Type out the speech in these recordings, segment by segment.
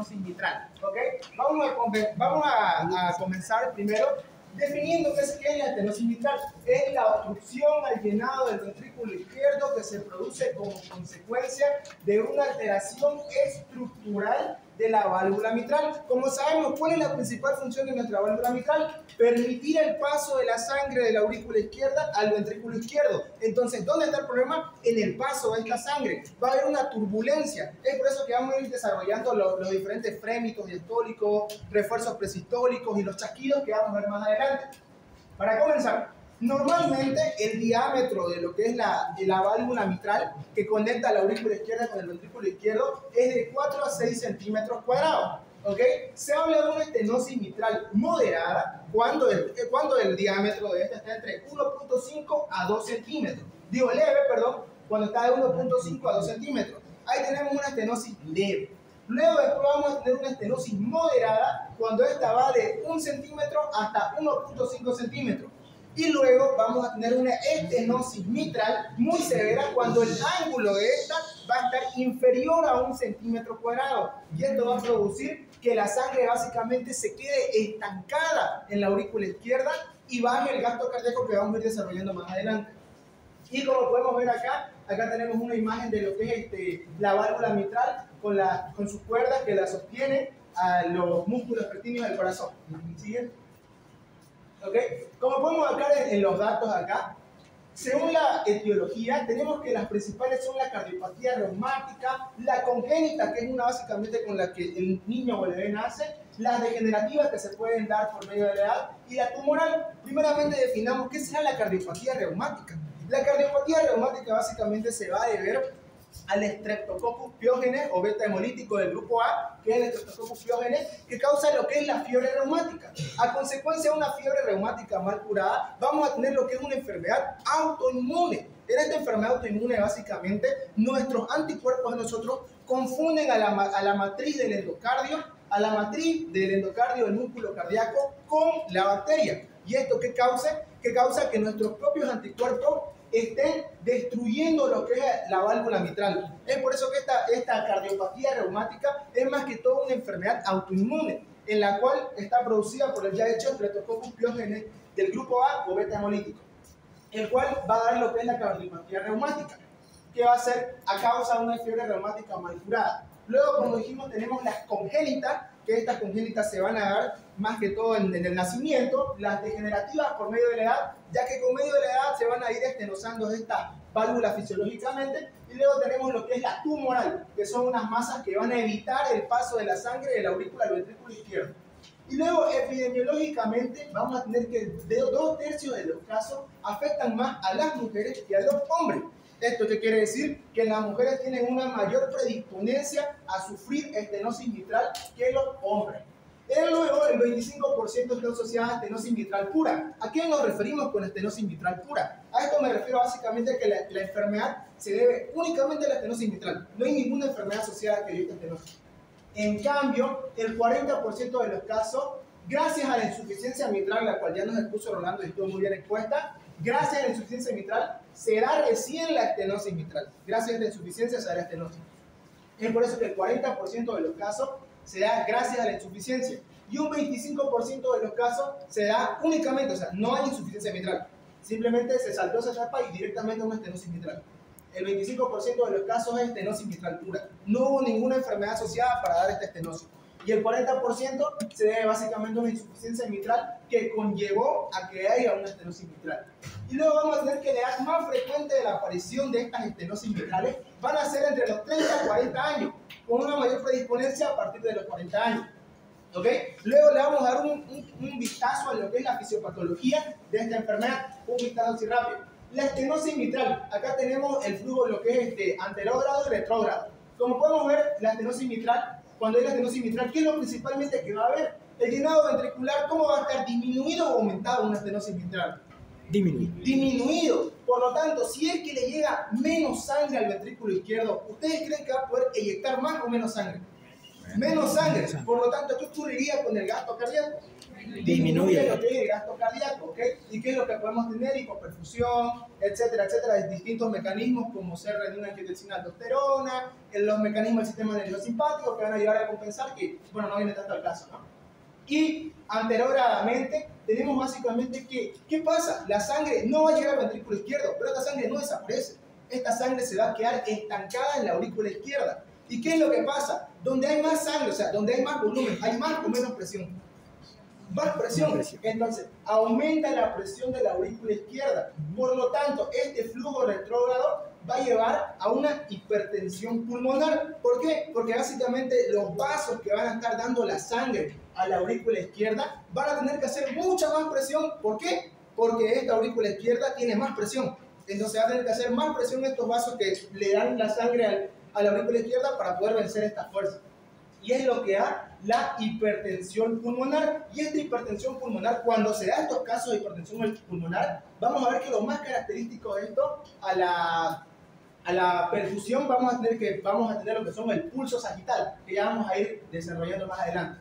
estenosis mitral. ¿Ok? Vamos a comenzar primero definiendo qué es la estenosis mitral. Es la obstrucción al llenado del ventrículo izquierdo que se produce como consecuencia de una alteración estructural de la válvula mitral. Como sabemos, ¿cuál es la principal función de nuestra válvula mitral? Permitir el paso de la sangre de la aurícula izquierda al ventrículo izquierdo. Entonces, ¿dónde está el problema? En el paso de esta sangre. Va a haber una turbulencia. Es por eso que vamos a ir desarrollando los diferentes frémitos diastólicos, refuerzos presistólicos y los chasquidos que vamos a ver más adelante. Para comenzar, normalmente el diámetro de lo que es la válvula mitral que conecta la aurícula izquierda con el ventrículo izquierdo es de 4 a 6 centímetros cuadrados. ¿Ok? Se habla de una estenosis mitral moderada cuando el diámetro de esta está entre 1.5 a 2 centímetros. Digo leve, perdón, cuando está de 1.5 a 2 centímetros. Ahí tenemos una estenosis leve. Luego después vamos a tener una estenosis moderada cuando esta va de 1 centímetro hasta 1.5 centímetros. Y luego vamos a tener una estenosis mitral muy severa cuando el ángulo de esta va a estar inferior a 1 centímetro cuadrado. Y esto va a producir que la sangre básicamente se quede estancada en la aurícula izquierda y baje el gasto cardíaco que vamos a ir desarrollando más adelante. Y como podemos ver acá tenemos una imagen de lo que es la válvula mitral con sus cuerdas que la sostienen a los músculos pequeños del corazón. ¿Sigue? ¿Ok? Como podemos ver en los datos acá, según la etiología, tenemos que las principales son la cardiopatía reumática, la congénita, que es una básicamente con la que el niño o el bebé nace, las degenerativas que se pueden dar por medio de la edad y la tumoral. Primeramente definamos qué será la cardiopatía reumática. La cardiopatía reumática básicamente se va a deber al Streptococcus pyogenes o beta hemolítico del grupo A, que es el Streptococcus pyogenes, que causa lo que es la fiebre reumática. A consecuencia de una fiebre reumática mal curada, vamos a tener lo que es una enfermedad autoinmune. En esta enfermedad autoinmune, básicamente, nuestros anticuerpos de nosotros confunden a la matriz del endocardio, del músculo cardíaco, con la bacteria. ¿Y esto qué causa? Que causa que nuestros propios anticuerpos estén destruyendo lo que es la válvula mitral. Es por eso que esta cardiopatía reumática es más que todo una enfermedad autoinmune, en la cual está producida por el ya hecho Streptococcus pyogenes del grupo A o beta hemolítico, el cual va a dar lo que es la cardiopatía reumática, que va a ser a causa de una fiebre reumática mal curada. Luego, como dijimos, tenemos las congénitas, que estas congénitas se van a dar más que todo en el nacimiento, las degenerativas por medio de la edad, ya que con medio de la edad se van a ir estenosando estas válvulas fisiológicamente, y luego tenemos lo que es la tumoral, que son unas masas que van a evitar el paso de la sangre de la aurícula al ventrículo izquierdo. Y luego, epidemiológicamente, vamos a tener que 2/3 de los casos afectan más a las mujeres que a los hombres. ¿Esto qué quiere decir? Que las mujeres tienen una mayor predisponencia a sufrir estenosis mitral que los hombres. Luego, el 25% está asociada a estenosis mitral pura. ¿A qué nos referimos con estenosis mitral pura? A esto me refiero básicamente a que la enfermedad se debe únicamente a la estenosis mitral. No hay ninguna enfermedad asociada que evite estenosis. En cambio, el 40% de los casos, gracias a la insuficiencia mitral, la cual ya nos expuso Rolando y estuvo muy bien expuesta, gracias a la insuficiencia mitral se da recién la estenosis mitral. Gracias a la insuficiencia se da la estenosis. Es por eso que el 40% de los casos se da gracias a la insuficiencia. Y un 25% de los casos se da únicamente, o sea, no hay insuficiencia mitral. Simplemente se saltó esa etapa y directamente a una estenosis mitral. El 25% de los casos es estenosis mitral pura. No hubo ninguna enfermedad asociada para dar esta estenosis. Y el 40% se debe básicamente a una insuficiencia mitral que conllevó a que haya una estenosis mitral. Y luego vamos a tener que la edad más frecuente de la aparición de estas estenosis mitrales van a ser entre los 30 y 40 años, con una mayor predisponencia a partir de los 40 años. ¿Ok? Luego le vamos a dar un vistazo a lo que es la fisiopatología de esta enfermedad. Un vistazo así rápido. La estenosis mitral, acá tenemos el flujo de lo que es anterógrado y retrógrado. Como podemos ver, la estenosis mitral, cuando hay la estenosis mitral, ¿qué es lo principalmente que va a haber? El llenado ventricular, ¿cómo va a estar? ¿Disminuido o aumentado una estenosis mitral? Disminuido. Disminuido. Por lo tanto, si es que le llega menos sangre al ventrículo izquierdo, ¿ustedes creen que va a poder eyectar más o menos sangre? Menos sangre. Por lo tanto, ¿qué ocurriría con el gasto cardíaco? Disminuye lo que es el gasto cardíaco, ¿ok? ¿Y qué es lo que podemos tener? Hipoperfusión, etcétera, etcétera. Distintos mecanismos como ser renina-angiotensina aldosterona, los mecanismos del sistema nervioso simpático que van a ayudar a compensar, que, bueno, no viene tanto al caso, ¿no? Y anterogradamente tenemos básicamente que, ¿qué pasa? La sangre no va a llegar al ventrículo izquierdo, pero esta sangre no desaparece. Esta sangre se va a quedar estancada en la aurícula izquierda. ¿Y qué es lo que pasa? Donde hay más sangre, o sea, donde hay más volumen, hay más o menos presión. Más presión. Entonces, aumenta la presión de la aurícula izquierda. Por lo tanto, este flujo retrógrado va a llevar a una hipertensión pulmonar. ¿Por qué? Porque básicamente los vasos que van a estar dando la sangre a la aurícula izquierda van a tener que hacer mucha más presión. ¿Por qué? Porque esta aurícula izquierda tiene más presión. Entonces va a tener que hacer más presión estos vasos que le dan la sangre a la aurícula izquierda para poder vencer esta fuerza. Y es lo que da la hipertensión pulmonar. Y esta hipertensión pulmonar, cuando se da estos casos de hipertensión pulmonar, vamos a ver que lo más característico de esto, a la perfusión, vamos a tener lo que son el pulso sagital, que ya vamos a ir desarrollando más adelante.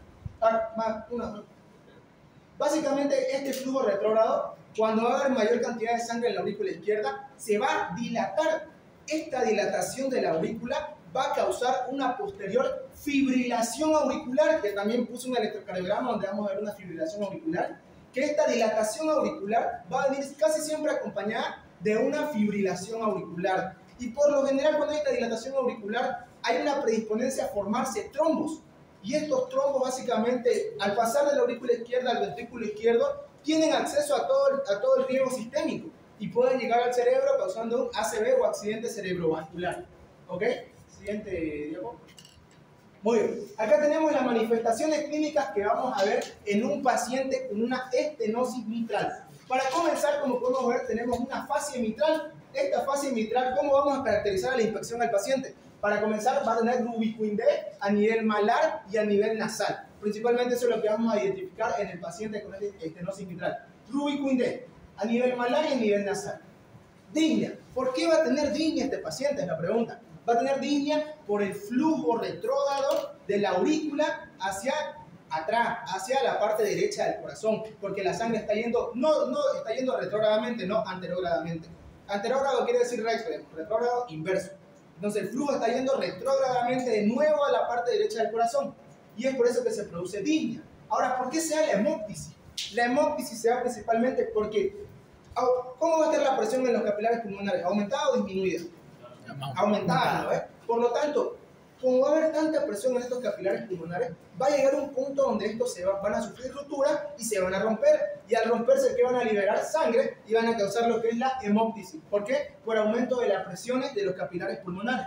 Básicamente, este flujo retrógrado, cuando va a haber mayor cantidad de sangre en la aurícula izquierda, se va a dilatar. Esta dilatación de la aurícula va a causar una posterior fibrilación auricular, que también puse un electrocardiograma donde vamos a ver una fibrilación auricular, que esta dilatación auricular va a venir casi siempre acompañada de una fibrilación auricular. Y por lo general, cuando hay esta dilatación auricular, hay una predisponencia a formarse trombos. Y estos trombos, básicamente, al pasar de la aurícula izquierda al ventrículo izquierdo, tienen acceso a todo el riego sistémico y pueden llegar al cerebro causando un ACV o accidente cerebrovascular. ¿Ok? Siguiente diapo. Muy bien. Acá tenemos las manifestaciones clínicas que vamos a ver en un paciente con una estenosis mitral. Para comenzar, como podemos ver, tenemos una fascia mitral. Esta fascia mitral, ¿cómo vamos a caracterizar la inspección al paciente? Para comenzar, va a tener rubicuin D a nivel malar y a nivel nasal. Principalmente eso es lo que vamos a identificar en el paciente con estenosis mitral. Rubicuin D a nivel malar y a nivel nasal. Disnea. ¿Por qué va a tener disnea este paciente? Es la pregunta. Va a tener disnea por el flujo retrógrado de la aurícula hacia atrás, hacia la parte derecha del corazón, porque la sangre está yendo, no está yendo retrógradamente, no anterógradamente. Anterógrado quiere decir retrógrado inverso. Entonces el flujo está yendo retrógradamente de nuevo a la parte derecha del corazón, y es por eso que se produce disnea. Ahora, ¿por qué se da la hemóptisis? La hemóptisis se da principalmente porque, ¿cómo va a estar la presión en los capilares pulmonares? ¿Aumentada o disminuida? Aumentada, ¿no? Por lo tanto, como va a haber tanta presión en estos capilares pulmonares, va a llegar un punto donde estos van a sufrir ruptura y se van a romper. Y al romperse, ¿qué van a liberar? Sangre y van a causar lo que es la hemóptisis. ¿Por qué? Por aumento de las presiones de los capilares pulmonares.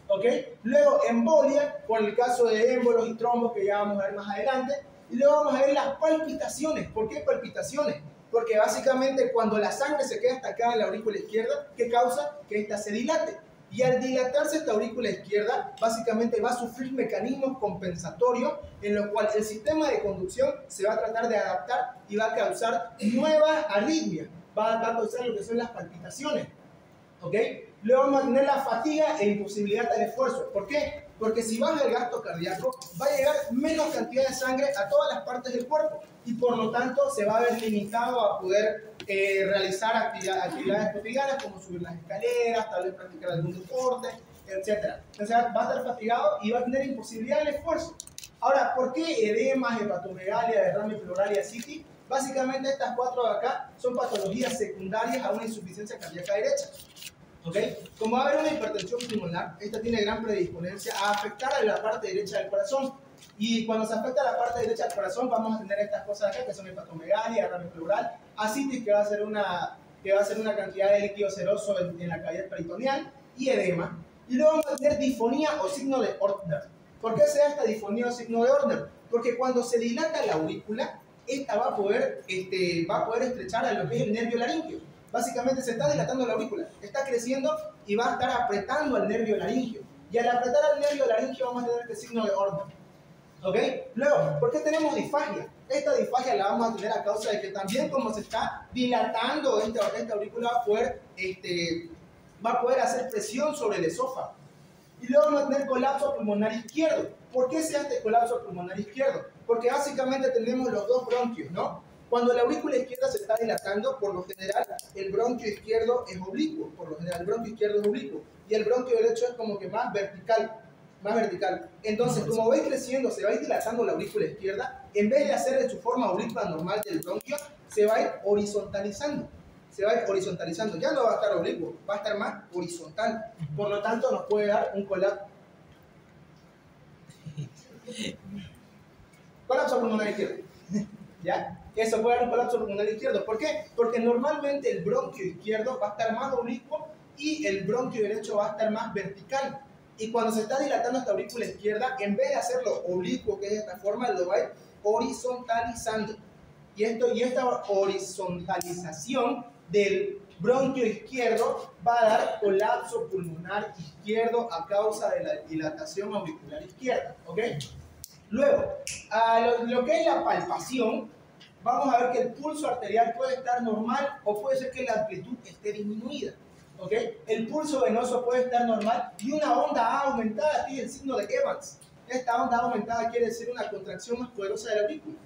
¿Ok? Luego, embolia, por el caso de émbolos y trombos que ya vamos a ver más adelante. Y luego vamos a ver las palpitaciones. ¿Por qué palpitaciones? Porque básicamente cuando la sangre se queda estancada en la aurícula izquierda, ¿qué causa? Que ésta se dilate. Y al dilatarse esta aurícula izquierda, básicamente va a sufrir mecanismos compensatorios en los cuales el sistema de conducción se va a tratar de adaptar y va a causar nuevas arritmias. Va a causar lo que son las palpitaciones. ¿Ok? Luego vamos a tener la fatiga e imposibilidad al esfuerzo. ¿Por qué? Porque si baja el gasto cardíaco, va a llegar menos cantidad de sangre a todas las partes del cuerpo y por lo tanto se va a ver limitado a poder realizar actividades cotidianas como subir las escaleras, tal vez practicar algún deporte, etc. Entonces va a estar fatigado y va a tener imposibilidad del esfuerzo. Ahora, ¿por qué edema, hepatomegalia, derrame pleural y ascitis? Básicamente estas cuatro de acá son patologías secundarias a una insuficiencia cardíaca derecha. ¿Okay? Como va a haber una hipertensión pulmonar, esta tiene gran predisponencia a afectar a la parte derecha del corazón. Y cuando se afecta a la parte derecha del corazón, vamos a tener estas cosas acá, que son hepatomegalia, derrame pleural, ascitis, que va a ser una cantidad de líquido seroso en la cavidad peritoneal, y edema. Y luego vamos a tener disfonía o signo de Ortner. ¿Por qué se da esta disfonía o signo de Ortner? Porque cuando se dilata la aurícula, esta va a poder estrechar a lo que es el nervio laríngeo. Básicamente se está dilatando la aurícula, está creciendo y va a estar apretando al nervio laríngeo. Y al apretar al nervio laríngeo vamos a tener este signo de Ortner. ¿Ok? Luego, ¿por qué tenemos disfagia? Esta disfagia la vamos a tener a causa de que también como se está dilatando esta aurícula va a poder hacer presión sobre el esófago. Y luego vamos a tener colapso pulmonar izquierdo. ¿Por qué se hace este colapso pulmonar izquierdo? Porque básicamente tenemos los dos bronquios, ¿no? Cuando la aurícula izquierda se está dilatando, por lo general, el bronquio izquierdo es oblicuo. Por lo general, el bronquio izquierdo es oblicuo. Y el bronquio derecho es como que más vertical. Más vertical. Entonces, como va creciendo, se va a ir dilatando la aurícula izquierda, en vez de hacer en su forma oblicua normal del bronquio, se va a ir horizontalizando. Se va a ir horizontalizando. Ya no va a estar oblicuo, va a estar más horizontal. Por lo tanto, nos puede dar un colapso. Colapso pulmonar izquierdo. ¿Ya? Eso puede dar un colapso pulmonar izquierdo. ¿Por qué? Porque normalmente el bronquio izquierdo va a estar más oblicuo y el bronquio derecho va a estar más vertical. Y cuando se está dilatando esta aurícula izquierda, en vez de hacerlo oblicuo, que es de esta forma, lo va a ir horizontalizando. Y esta horizontalización del bronquio izquierdo va a dar colapso pulmonar izquierdo a causa de la dilatación auricular izquierda. ¿Ok? Luego, lo que es la palpación, vamos a ver que el pulso arterial puede estar normal o puede ser que la amplitud esté disminuida. ¿Ok? El pulso venoso puede estar normal y una onda A aumentada tiene el signo de Evans. Esta onda aumentada quiere decir una contracción más poderosa de la aurícula.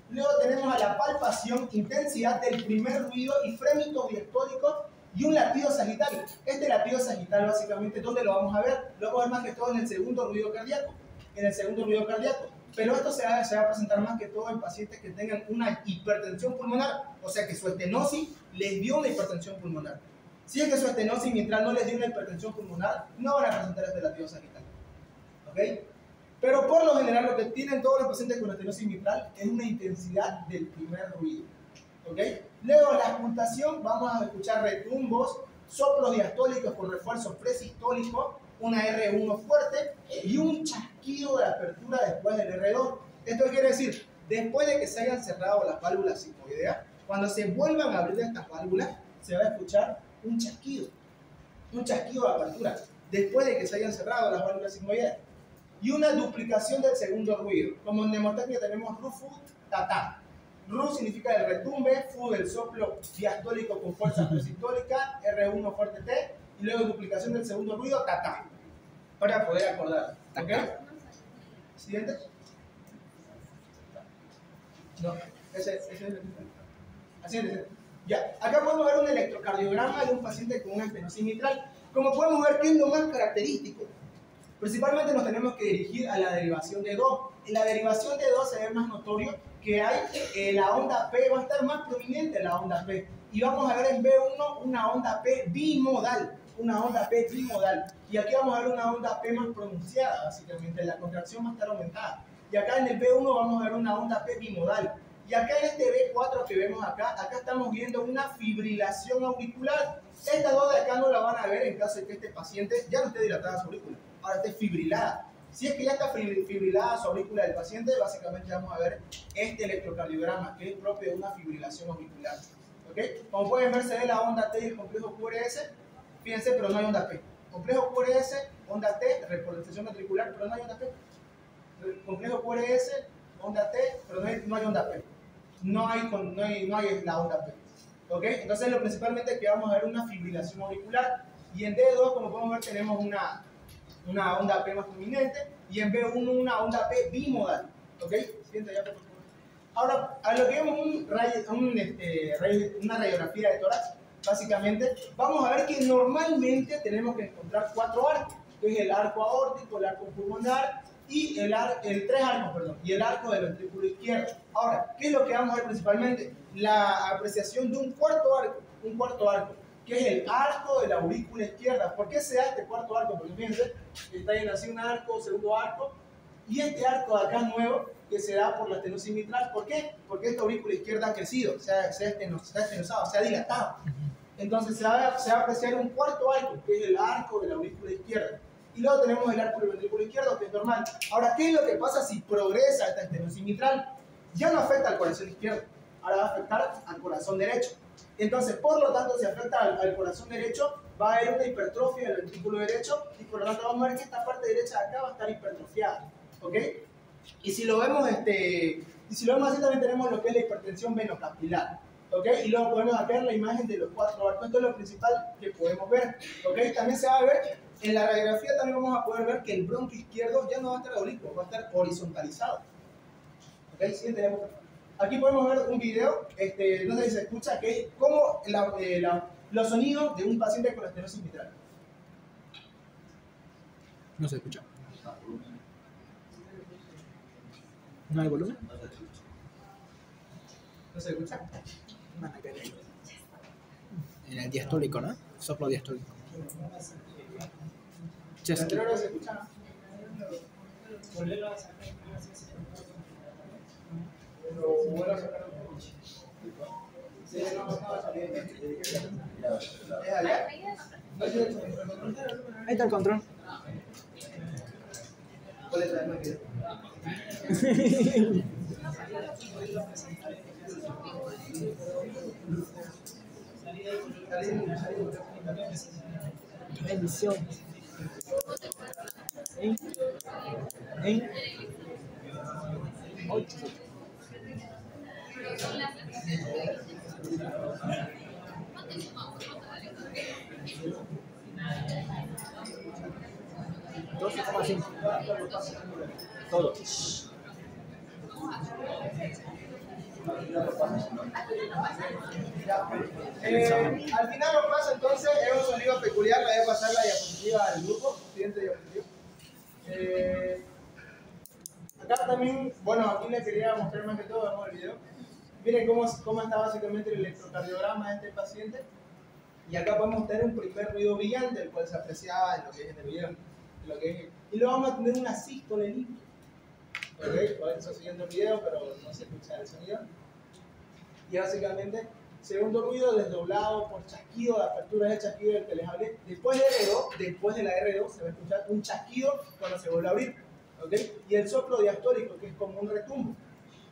Luego tenemos a la palpación, intensidad del primer ruido y frémitos diastólicos y un latido sagital. Este latido sagital básicamente, ¿dónde lo vamos a ver? Lo vamos a ver más que todo en el segundo ruido cardíaco. En el segundo ruido cardíaco. Pero esto se va a presentar más que todo en pacientes que tengan una hipertensión pulmonar, o sea que su estenosis les dio una hipertensión pulmonar. Si es que su estenosis mientras no les dio una hipertensión pulmonar, no van a presentar este latido sagital. ¿Ok? Pero por lo general lo que tienen todos los pacientes con estenosis mitral es una intensidad del primer ruido. ¿Ok? Luego la auscultación, vamos a escuchar retumbos, soplos diastólicos con refuerzo presistólico, una R1 fuerte y un chasquido de apertura después del R2. Esto quiere decir, después de que se hayan cerrado las válvulas sigmoideas, cuando se vuelvan a abrir estas válvulas, se va a escuchar un chasquido de apertura, después de que se hayan cerrado las válvulas sigmoideas. Y una duplicación del segundo ruido. Como en mnemotecnia tenemos RU, FU, TATA. RU significa el retumbe, FU del soplo diastólico con fuerza presistólica, R1 fuerte T, y luego duplicación del segundo ruido, TATA. Para poder acordar. ¿Ok? Siguiente. No, ese es el siguiente. Ya, acá podemos ver un electrocardiograma de un paciente con una estenosis mitral. Como podemos ver, ¿qué es lo más característico? Principalmente nos tenemos que dirigir a la derivación de Do. En la derivación de Do se ve más notorio que hay la onda P, va a estar más prominente la onda P. Y vamos a ver en B1 una onda P bimodal. Una onda P bimodal. Y aquí vamos a ver una onda P más pronunciada, básicamente. La contracción va a estar aumentada. Y acá en el B1 vamos a ver una onda P bimodal. Y acá en este B4 que vemos acá estamos viendo una fibrilación auricular. Estas dos de acá no la van a ver en caso de que este paciente ya no esté dilatada su aurícula, ahora esté fibrilada. Si es que ya está fibrilada su aurícula del paciente, básicamente vamos a ver este electrocardiograma, que es propio de una fibrilación auricular. ¿Okay? Como pueden ver, se ve la onda T y el complejo QRS. Fíjense, pero no hay onda P. Complejo QRS, onda T, repolarización ventricular, pero no hay onda P. Complejo QRS, onda T, pero no hay onda P. No hay la onda P. ¿Ok? Entonces, lo principalmente es que vamos a ver una fibrilación auricular. Y en D2, como podemos ver, tenemos una onda P más prominente. Y en B1, una onda P bimodal. ¿Ok? Siguiente ya, por favor. Ahora, a lo que vemos una radiografía de tórax, básicamente, vamos a ver que normalmente tenemos que encontrar 4 arcos, que es el arco aórtico, el arco pulmonar y el 3 arcos, perdón, y el arco del ventrículo izquierdo. Ahora, ¿qué es lo que vamos a ver principalmente? La apreciación de un cuarto arco, que es el arco de la aurícula izquierda. ¿Por qué se da este cuarto arco? Porque fíjense, está ahí así un arco, segundo arco, y este arco de acá nuevo, que se da por la estenosis mitral. ¿Por qué? Porque esta aurícula izquierda ha crecido, se ha estenosado, se ha dilatado. Entonces se va a apreciar un cuarto arco, que es el arco de la aurícula izquierda. Y luego tenemos el arco del ventrículo izquierdo, que es normal. Ahora, ¿qué es lo que pasa si progresa esta estenosis mitral? Ya no afecta al corazón izquierdo, ahora va a afectar al corazón derecho. Entonces, por lo tanto, si afecta al corazón derecho, va a haber una hipertrofia del ventrículo derecho, y por lo tanto vamos a ver que esta parte derecha de acá va a estar hipertrofiada. ¿Ok? Y si lo vemos así, también tenemos lo que es la hipertensión venocapilar. ¿Ok? Y luego podemos ver la imagen de los 4 arcos. Esto es lo principal que podemos ver. ¿Ok? También se va a ver En la radiografía también vamos a poder ver que el bronquio izquierdo ya no va a estar oblicuo, va a estar horizontalizado. ¿Ok? Siguiente diapositiva. Aquí podemos ver un video, no sé si se escucha, que es como los sonidos de un paciente con estenosis mitral. No se escucha. ¿No hay volumen? ¿No se escucha? En el diastólico, ¿no? Soplo diastólico. ¿El Chesky. anterior no se escucha? Pero vuelvo a sacar un poco. Sí, no va a salir. ¿Es allá? Ahí está el control. ¿Cuál es la misma que? Bendición. ¿Eh? 8. Todo. Al final lo pasa entonces, es un sonido peculiar, le voy a pasar la diapositiva al grupo, siguiente diapositiva. Acá también, bueno, aquí les quería mostrar más que todo, vamos al video. Miren cómo está básicamente el electrocardiograma de este paciente. Y acá podemos tener un primer ruido brillante, el cual se apreciaba en lo que es en el video. Y luego vamos a tener una sístole limpia. Ok, por eso estoy siguiendo el video, pero no se escucha el sonido. Y básicamente, segundo ruido desdoblado por chasquido, de apertura del chasquido del que les hablé. Después de la R2, se va a escuchar un chasquido cuando se vuelve a abrir. ¿Okay? Y el soplo diastólico, que es como un retumbo,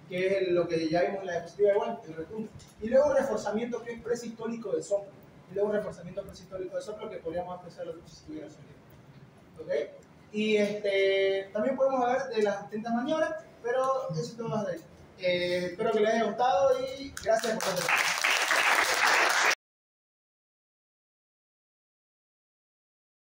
que es lo que ya vimos en la diapositiva igual, el retumbo. Y luego un reforzamiento que es presistólico de soplo. Y luego un reforzamiento presistólico de soplo que podríamos apreciar si estuviera sonido. ¿Okay? Y también podemos hablar de las distintas maniobras, pero eso es todo más de ahí. Espero que les haya gustado y gracias por estar.